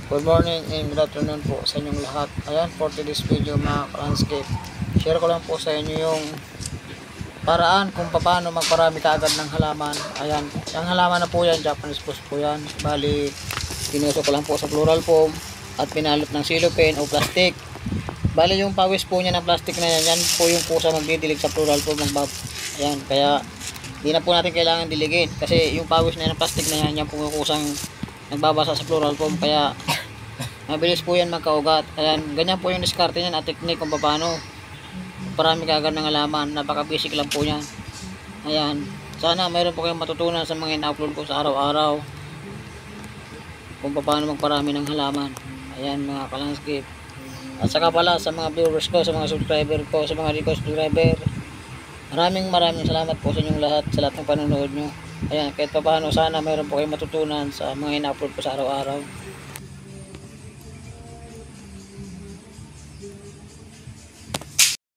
Good morning and good afternoon po sa inyong lahat. Ayan, for today's video mga landscape, share ko lang po sa inyo yung paraan kung paano magparami kaagad ng halaman. Ayan, yung halaman na po yan, Japanese spruce po yan. Bali, tinusok ko lang po sa floral foam at pinalot ng cellophane o plastic. Bali, yung pawis po niya ng plastic na yan, yan po yung kusa magdidilig sa floral foam ng bab. Ayan, kaya di na po natin kailangan diligin kasi yung pawis na yan ng plastic na yan, yan po yung kusang nagbabasa sa floral foam, kaya mabilis po yan magkaugat. Ayan, ganyan po yung diskarte niyan at technique kung paano parami kaagad ng halaman. Napaka basic lang po yan. Ayan, sana mayroon po kayong matutunan sa mga ina-upload ko sa araw-araw kung paano magparami ng halaman. Ayan mga kalandscape. At saka pala sa mga viewers ko, sa mga subscriber ko, sa mga request subscriber, maraming salamat po sa inyong lahat, sa lahat ng panonood nyo. Ayan, kahit paano sana mayroon po kayong matutunan sa mga ina-upload ko sa araw-araw.